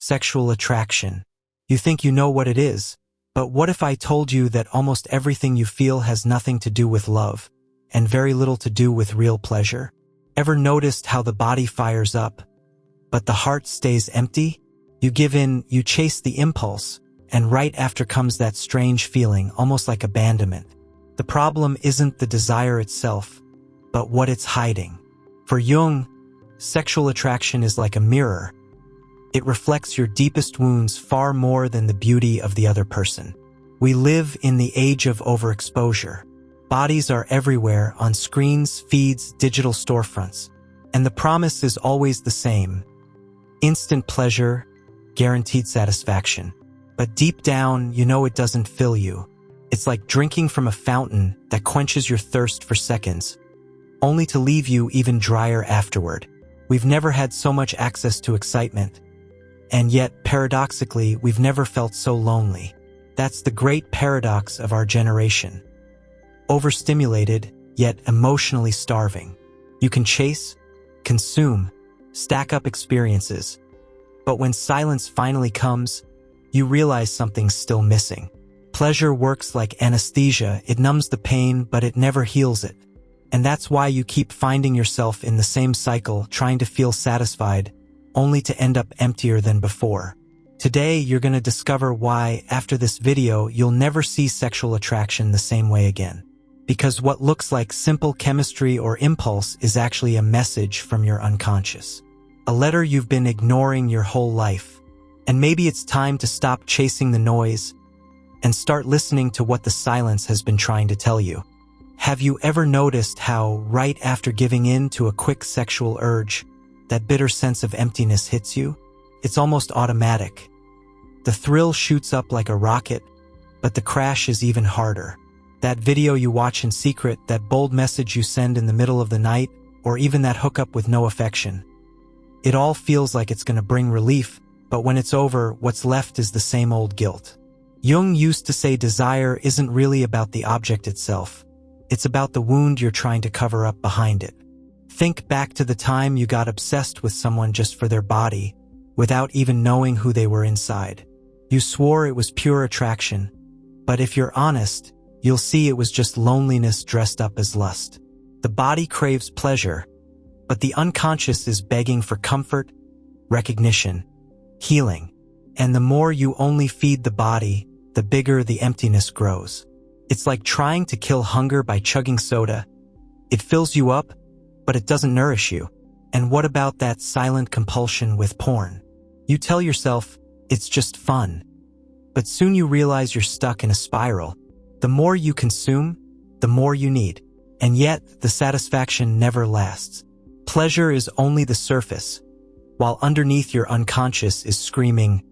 Sexual attraction. You think you know what it is, but what if I told you that almost everything you feel has nothing to do with love, and very little to do with real pleasure? Ever noticed how the body fires up, but the heart stays empty? You give in, you chase the impulse, and right after comes that strange feeling, almost like abandonment. The problem isn't the desire itself, but what it's hiding. For Jung, sexual attraction is like a mirror. It reflects your deepest wounds far more than the beauty of the other person. We live in the age of overexposure. Bodies are everywhere, on screens, feeds, digital storefronts. And the promise is always the same. Instant pleasure, guaranteed satisfaction. But deep down, you know it doesn't fill you. It's like drinking from a fountain that quenches your thirst for seconds, only to leave you even drier afterward. We've never had so much access to excitement. And yet, paradoxically, we've never felt so lonely. That's the great paradox of our generation. Overstimulated, yet emotionally starving. You can chase, consume, stack up experiences. But when silence finally comes, you realize something's still missing. Pleasure works like anesthesia. It numbs the pain, but it never heals it. And that's why you keep finding yourself in the same cycle, trying to feel satisfied, only to end up emptier than before. Today, you're going to discover why, after this video, you'll never see sexual attraction the same way again. Because what looks like simple chemistry or impulse is actually a message from your unconscious. A letter you've been ignoring your whole life. And maybe it's time to stop chasing the noise and start listening to what the silence has been trying to tell you. Have you ever noticed how, right after giving in to a quick sexual urge, that bitter sense of emptiness hits you? It's almost automatic. The thrill shoots up like a rocket, but the crash is even harder. That video you watch in secret, that bold message you send in the middle of the night, or even that hookup with no affection. It all feels like it's going to bring relief, but when it's over, what's left is the same old guilt. Jung used to say desire isn't really about the object itself. It's about the wound you're trying to cover up behind it. Think back to the time you got obsessed with someone just for their body, without even knowing who they were inside. You swore it was pure attraction, but if you're honest, you'll see it was just loneliness dressed up as lust. The body craves pleasure, but the unconscious is begging for comfort, recognition, healing. And the more you only feed the body, the bigger the emptiness grows. It's like trying to kill hunger by chugging soda. It fills you up, but it doesn't nourish you. And what about that silent compulsion with porn? You tell yourself, it's just fun. But soon you realize you're stuck in a spiral. The more you consume, the more you need. And yet, the satisfaction never lasts. Pleasure is only the surface, while underneath your unconscious is screaming,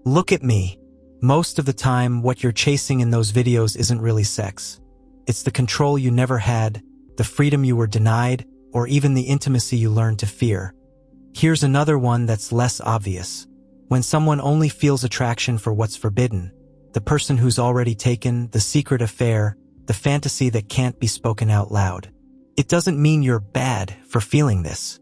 "Look at me." Most of the time, what you're chasing in those videos isn't really sex. It's the control you never had, the freedom you were denied, or even the intimacy you learned to fear. Here's another one that's less obvious. When someone only feels attraction for what's forbidden, the person who's already taken, the secret affair, the fantasy that can't be spoken out loud. It doesn't mean you're bad for feeling this.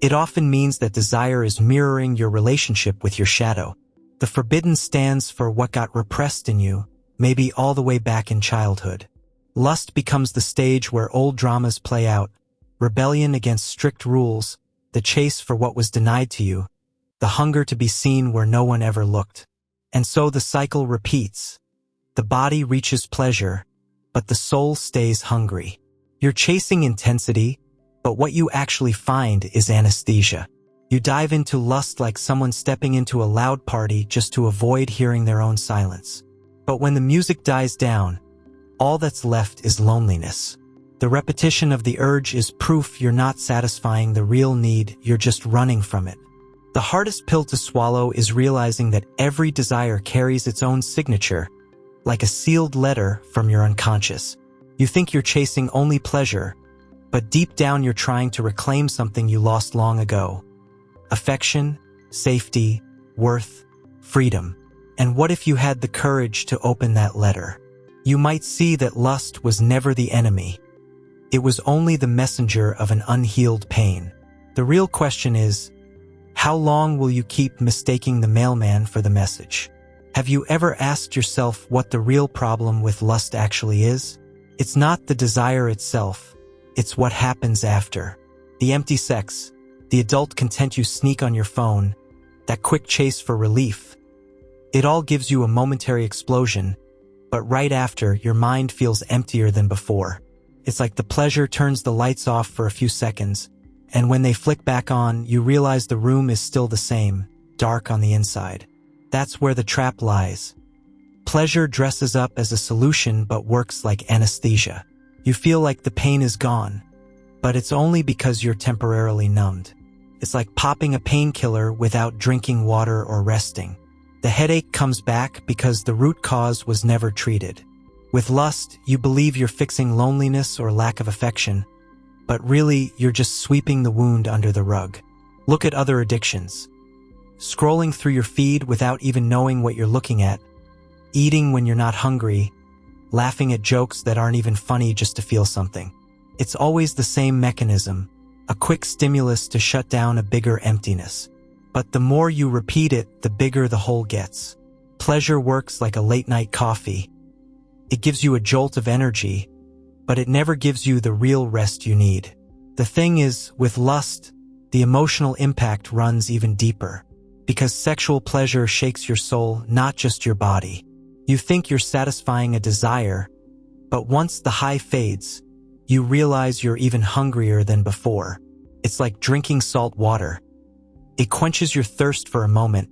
It often means that desire is mirroring your relationship with your shadow. The forbidden stands for what got repressed in you, maybe all the way back in childhood. Lust becomes the stage where old dramas play out, rebellion against strict rules, the chase for what was denied to you, the hunger to be seen where no one ever looked. And so the cycle repeats. The body reaches pleasure, but the soul stays hungry. You're chasing intensity, but what you actually find is anesthesia. You dive into lust like someone stepping into a loud party just to avoid hearing their own silence. But when the music dies down, all that's left is loneliness. The repetition of the urge is proof you're not satisfying the real need, you're just running from it. The hardest pill to swallow is realizing that every desire carries its own signature, like a sealed letter from your unconscious. You think you're chasing only pleasure, but deep down you're trying to reclaim something you lost long ago. Affection, safety, worth, freedom. And what if you had the courage to open that letter? You might see that lust was never the enemy. It was only the messenger of an unhealed pain. The real question is, How long will you keep mistaking the mailman for the message? Have you ever asked yourself what the real problem with lust actually is? It's not the desire itself, it's what happens after. The empty sex, the adult content you sneak on your phone, that quick chase for relief. It all gives you a momentary explosion, but right after, your mind feels emptier than before. It's like the pleasure turns the lights off for a few seconds, and when they flick back on, you realize the room is still the same, dark on the inside. That's where the trap lies. Pleasure dresses up as a solution but works like anesthesia. You feel like the pain is gone, but it's only because you're temporarily numbed. It's like popping a painkiller without drinking water or resting. The headache comes back because the root cause was never treated. With lust, you believe you're fixing loneliness or lack of affection, but really, you're just sweeping the wound under the rug. Look at other addictions. Scrolling through your feed without even knowing what you're looking at, eating when you're not hungry, laughing at jokes that aren't even funny just to feel something. It's always the same mechanism, a quick stimulus to shut down a bigger emptiness. But the more you repeat it, the bigger the hole gets. Pleasure works like a late-night coffee. It gives you a jolt of energy, but it never gives you the real rest you need. The thing is, with lust, the emotional impact runs even deeper. Because sexual pleasure shakes your soul, not just your body. You think you're satisfying a desire, but once the high fades, you realize you're even hungrier than before. It's like drinking salt water. It quenches your thirst for a moment,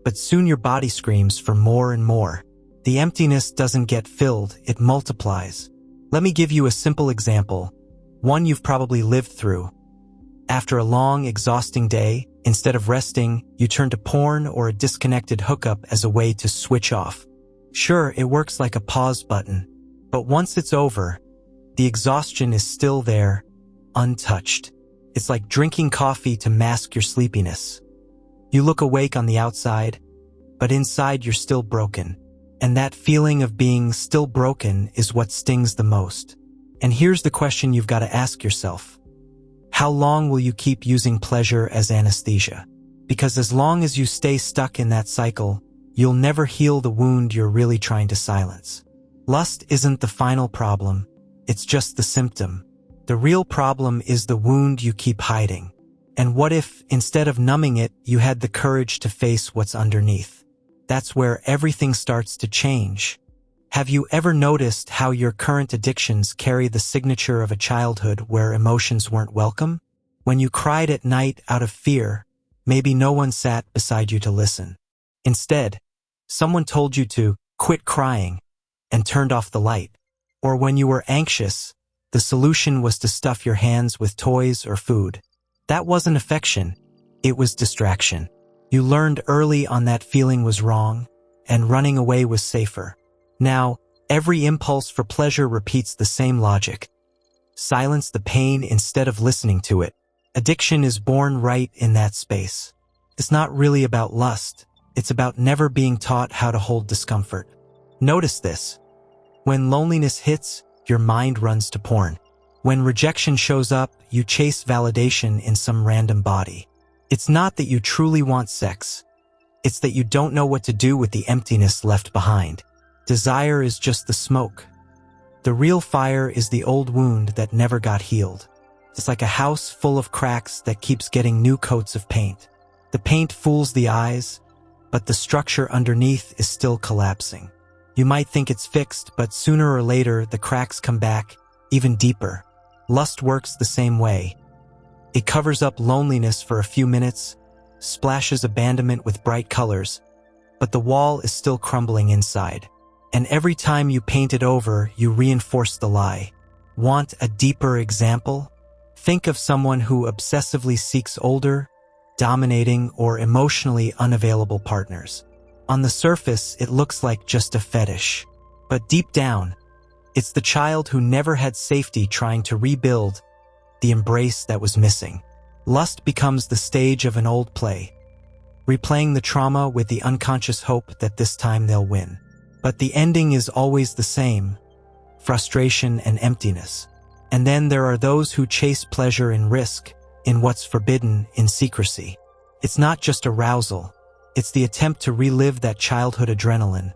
but soon your body screams for more and more. The emptiness doesn't get filled, it multiplies. Let me give you a simple example, one you've probably lived through. After a long, exhausting day, instead of resting, you turn to porn or a disconnected hookup as a way to switch off. Sure, it works like a pause button, but once it's over, the exhaustion is still there, untouched. It's like drinking coffee to mask your sleepiness. You look awake on the outside, but inside you're still broken. And that feeling of being still broken is what stings the most. And here's the question you've got to ask yourself. How long will you keep using pleasure as anesthesia? Because as long as you stay stuck in that cycle, you'll never heal the wound you're really trying to silence. Lust isn't the final problem, it's just the symptom. The real problem is the wound you keep hiding. And what if, instead of numbing it, you had the courage to face what's underneath? That's where everything starts to change. Have you ever noticed how your current addictions carry the signature of a childhood where emotions weren't welcome? When you cried at night out of fear, maybe no one sat beside you to listen. Instead, someone told you to quit crying and turned off the light. Or when you were anxious, the solution was to stuff your hands with toys or food. That wasn't affection, it was distraction. You learned early on that feeling was wrong, and running away was safer. Now, every impulse for pleasure repeats the same logic. Silence the pain instead of listening to it. Addiction is born right in that space. It's not really about lust, it's about never being taught how to hold discomfort. Notice this. When loneliness hits, your mind runs to porn. When rejection shows up, you chase validation in some random body. It's not that you truly want sex. It's that you don't know what to do with the emptiness left behind. Desire is just the smoke. The real fire is the old wound that never got healed. It's like a house full of cracks that keeps getting new coats of paint. The paint fools the eyes, but the structure underneath is still collapsing. You might think it's fixed, but sooner or later the cracks come back, even deeper. Lust works the same way. It covers up loneliness for a few minutes, splashes abandonment with bright colors, but the wall is still crumbling inside. And every time you paint it over, you reinforce the lie. Want a deeper example? Think of someone who obsessively seeks older, dominating, or emotionally unavailable partners. On the surface, it looks like just a fetish. But deep down, it's the child who never had safety trying to rebuild the embrace that was missing. Lust becomes the stage of an old play, replaying the trauma with the unconscious hope that this time they'll win. But the ending is always the same: frustration and emptiness. And then there are those who chase pleasure in risk, in what's forbidden, in secrecy. It's not just arousal. It's the attempt to relive that childhood adrenaline,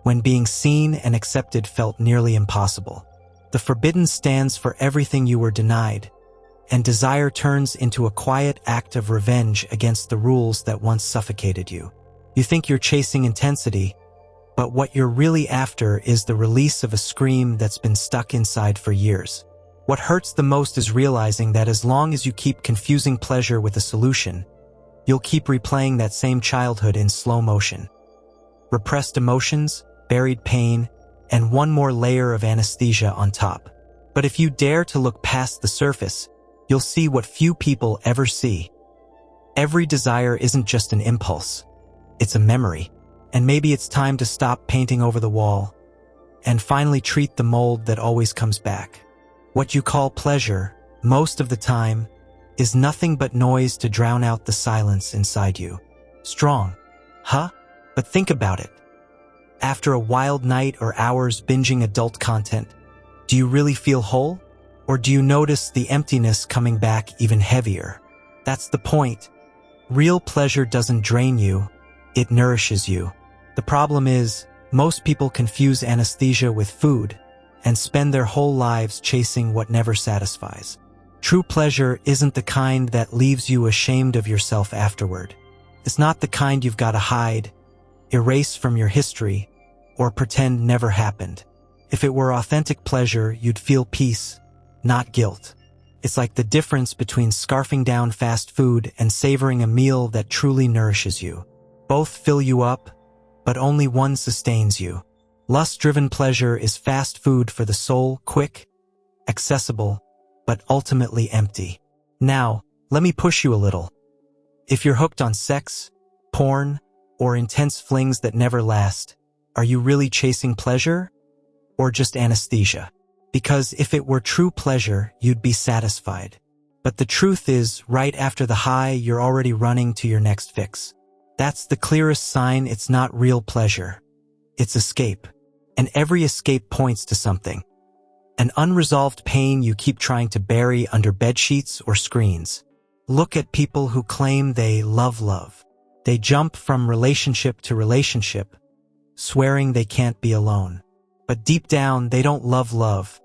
when being seen and accepted felt nearly impossible. The forbidden stands for everything you were denied, and desire turns into a quiet act of revenge against the rules that once suffocated you. You think you're chasing intensity, but what you're really after is the release of a scream that's been stuck inside for years. What hurts the most is realizing that as long as you keep confusing pleasure with a solution, you'll keep replaying that same childhood in slow motion. Repressed emotions, buried pain, and one more layer of anesthesia on top. But if you dare to look past the surface, you'll see what few people ever see. Every desire isn't just an impulse. It's a memory. And maybe it's time to stop painting over the wall and finally treat the mold that always comes back. What you call pleasure, most of the time, is nothing but noise to drown out the silence inside you. Strong, huh? But think about it. After a wild night or hours binging adult content, do you really feel whole? Or do you notice the emptiness coming back even heavier? That's the point. Real pleasure doesn't drain you, it nourishes you. The problem is, most people confuse anesthesia with food and spend their whole lives chasing what never satisfies. True pleasure isn't the kind that leaves you ashamed of yourself afterward. It's not the kind you've got to hide, erase from your history, or pretend never happened. If it were authentic pleasure, you'd feel peace, not guilt. It's like the difference between scarfing down fast food and savoring a meal that truly nourishes you. Both fill you up, but only one sustains you. Lust-driven pleasure is fast food for the soul, quick, accessible, but ultimately empty. Now, let me push you a little. If you're hooked on sex, porn, or intense flings that never last, are you really chasing pleasure or just anesthesia? Because if it were true pleasure, you'd be satisfied. But the truth is, right after the high, you're already running to your next fix. That's the clearest sign it's not real pleasure. It's escape. And every escape points to something. An unresolved pain you keep trying to bury under bedsheets or screens. Look at people who claim they love love. They jump from relationship to relationship, swearing they can't be alone. But deep down, they don't love love.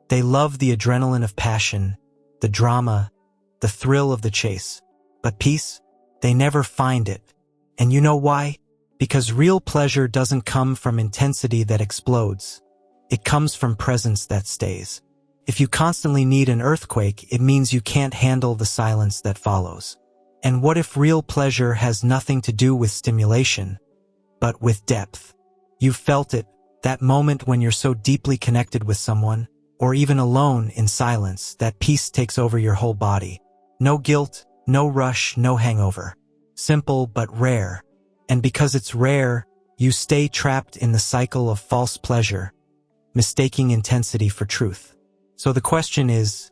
They love the adrenaline of passion, the drama, the thrill of the chase. But peace? They never find it. And you know why? Because real pleasure doesn't come from intensity that explodes. It comes from presence that stays. If you constantly need an earthquake, it means you can't handle the silence that follows. And what if real pleasure has nothing to do with stimulation, but with depth? You've felt it, that moment when you're so deeply connected with someone, or even alone in silence, that peace takes over your whole body. No guilt, no rush, no hangover. Simple but rare. And because it's rare, you stay trapped in the cycle of false pleasure, mistaking intensity for truth. So the question is,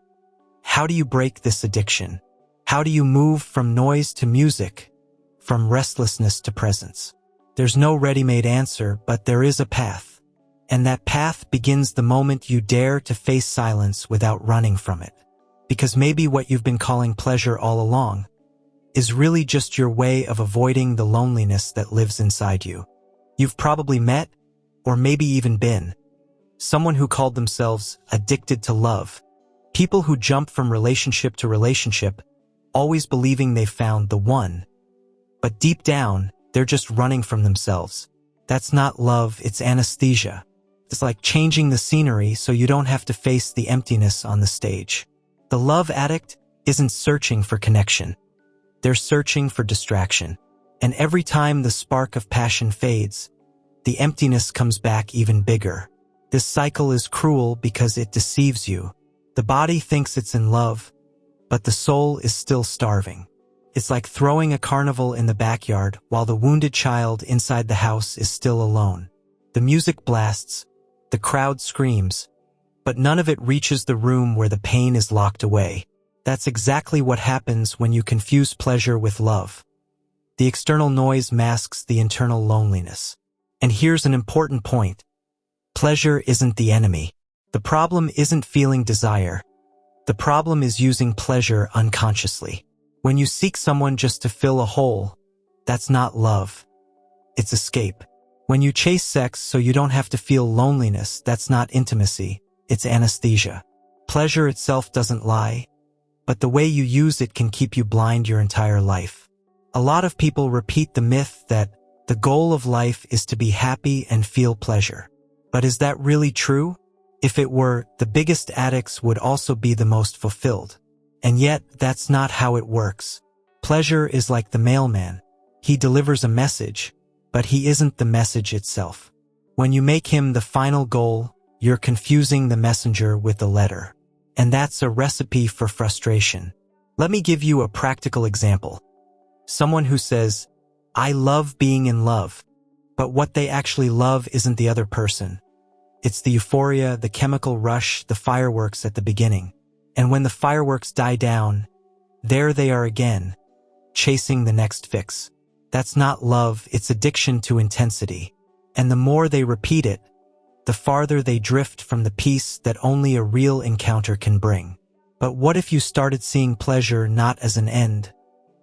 how do you break this addiction? How do you move from noise to music, from restlessness to presence? There's no ready-made answer, but there is a path. And that path begins the moment you dare to face silence without running from it. Because maybe what you've been calling pleasure all along is really just your way of avoiding the loneliness that lives inside you. You've probably met, or maybe even been, someone who called themselves addicted to love. People who jump from relationship to relationship, always believing they've found the one. But deep down, they're just running from themselves. That's not love, it's anesthesia. It's like changing the scenery so you don't have to face the emptiness on the stage. The love addict isn't searching for connection. They're searching for distraction. And every time the spark of passion fades, the emptiness comes back even bigger. This cycle is cruel because it deceives you. The body thinks it's in love, but the soul is still starving. It's like throwing a carnival in the backyard while the wounded child inside the house is still alone. The music blasts, the crowd screams, but none of it reaches the room where the pain is locked away. That's exactly what happens when you confuse pleasure with love. The external noise masks the internal loneliness. And here's an important point. Pleasure isn't the enemy. The problem isn't feeling desire. The problem is using pleasure unconsciously. When you seek someone just to fill a hole, that's not love. It's escape. When you chase sex so you don't have to feel loneliness, that's not intimacy. It's anesthesia. Pleasure itself doesn't lie, but the way you use it can keep you blind your entire life. A lot of people repeat the myth that the goal of life is to be happy and feel pleasure. But is that really true? If it were, the biggest addicts would also be the most fulfilled. And yet, that's not how it works. Pleasure is like the mailman. He delivers a message, but he isn't the message itself. When you make him the final goal, you're confusing the messenger with the letter. And that's a recipe for frustration. Let me give you a practical example. Someone who says, "I love being in love," but what they actually love isn't the other person. It's the euphoria, the chemical rush, the fireworks at the beginning. And when the fireworks die down, there they are again, chasing the next fix. That's not love, it's addiction to intensity. And the more they repeat it, the farther they drift from the peace that only a real encounter can bring. But what if you started seeing pleasure not as an end,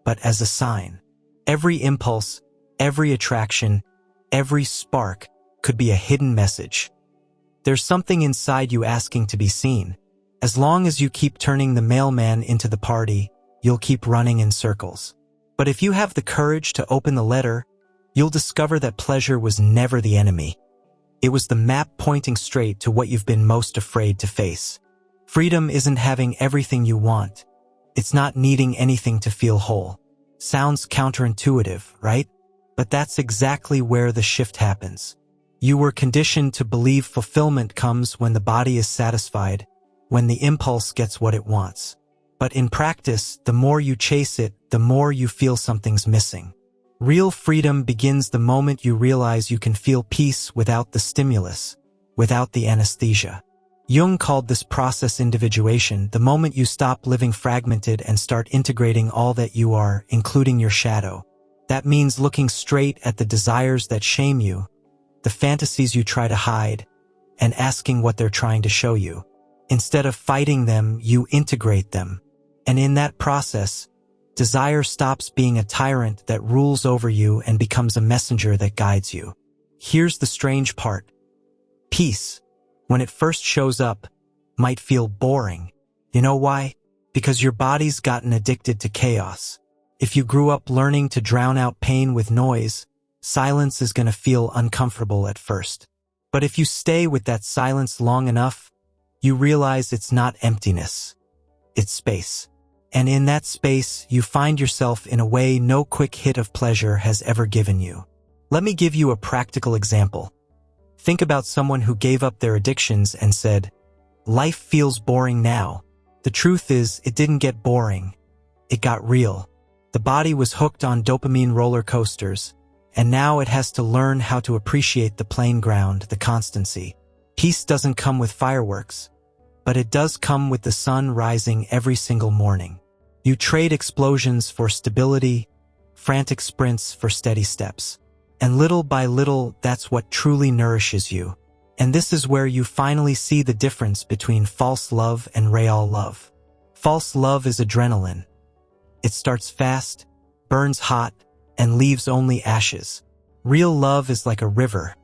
but as a sign? Every impulse, every attraction, every spark could be a hidden message. There's something inside you asking to be seen. As long as you keep turning the mailman into the party, you'll keep running in circles. But if you have the courage to open the letter, you'll discover that pleasure was never the enemy. It was the map pointing straight to what you've been most afraid to face. Freedom isn't having everything you want. It's not needing anything to feel whole. Sounds counterintuitive, right? But that's exactly where the shift happens. You were conditioned to believe fulfillment comes when the body is satisfied, when the impulse gets what it wants. But in practice, the more you chase it, the more you feel something's missing. Real freedom begins the moment you realize you can feel peace without the stimulus, without the anesthesia. Jung called this process individuation, the moment you stop living fragmented and start integrating all that you are, including your shadow. That means looking straight at the desires that shame you, the fantasies you try to hide, and asking what they're trying to show you. Instead of fighting them, you integrate them. And in that process, desire stops being a tyrant that rules over you and becomes a messenger that guides you. Here's the strange part. Peace, when it first shows up, might feel boring. You know why? Because your body's gotten addicted to chaos. If you grew up learning to drown out pain with noise, silence is going to feel uncomfortable at first. But if you stay with that silence long enough, you realize it's not emptiness. It's space. And in that space, you find yourself in a way no quick hit of pleasure has ever given you. Let me give you a practical example. Think about someone who gave up their addictions and said, "Life feels boring now." The truth is, it didn't get boring. It got real. The body was hooked on dopamine roller coasters, and now it has to learn how to appreciate the plain ground, the constancy. Peace doesn't come with fireworks, but it does come with the sun rising every single morning. You trade explosions for stability, frantic sprints for steady steps. And little by little, that's what truly nourishes you. And this is where you finally see the difference between false love and real love. False love is adrenaline. It starts fast, burns hot, and leaves only ashes. Real love is like a river.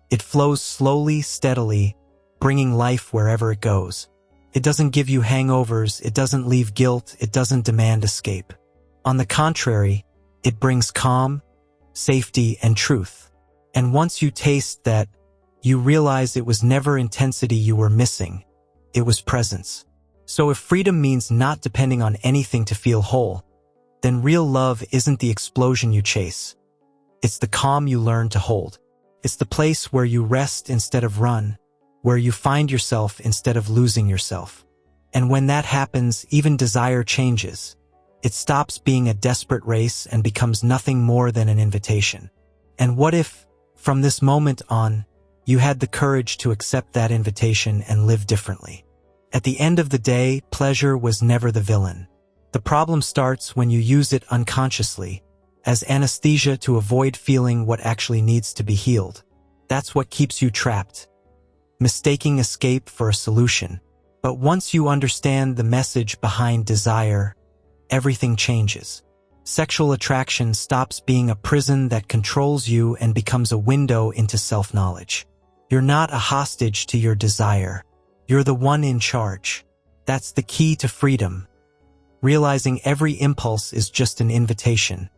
It flows slowly, steadily, bringing life wherever it goes. It doesn't give you hangovers, it doesn't leave guilt, it doesn't demand escape. On the contrary, it brings calm, safety, and truth. And once you taste that, you realize it was never intensity you were missing, it was presence. So if freedom means not depending on anything to feel whole, then real love isn't the explosion you chase. It's the calm you learn to hold. It's the place where you rest instead of run, where you find yourself instead of losing yourself. And when that happens, even desire changes. It stops being a desperate race and becomes nothing more than an invitation. And what if, from this moment on, you had the courage to accept that invitation and live differently? At the end of the day, pleasure was never the villain. The problem starts when you use it unconsciously, as anesthesia to avoid feeling what actually needs to be healed. That's what keeps you trapped, mistaking escape for a solution. But once you understand the message behind desire, everything changes. Sexual attraction stops being a prison that controls you and becomes a window into self-knowledge. You're not a hostage to your desire. You're the one in charge. That's the key to freedom. Realizing every impulse is just an invitation,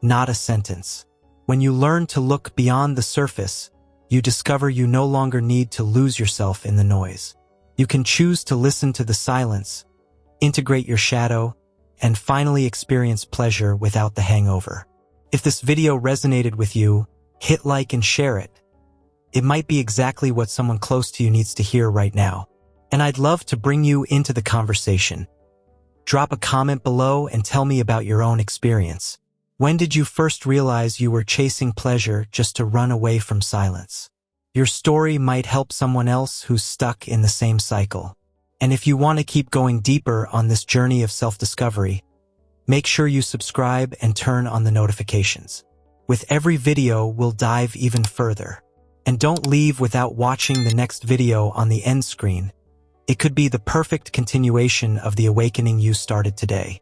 not a sentence. When you learn to look beyond the surface, you discover you no longer need to lose yourself in the noise. You can choose to listen to the silence, integrate your shadow, and finally experience pleasure without the hangover. If this video resonated with you, hit like and share it. It might be exactly what someone close to you needs to hear right now. And I'd love to bring you into the conversation. Drop a comment below and tell me about your own experience. When did you first realize you were chasing pleasure just to run away from silence? Your story might help someone else who's stuck in the same cycle. And if you want to keep going deeper on this journey of self-discovery, make sure you subscribe and turn on the notifications. With every video, we'll dive even further. And don't leave without watching the next video on the end screen. It could be the perfect continuation of the awakening you started today.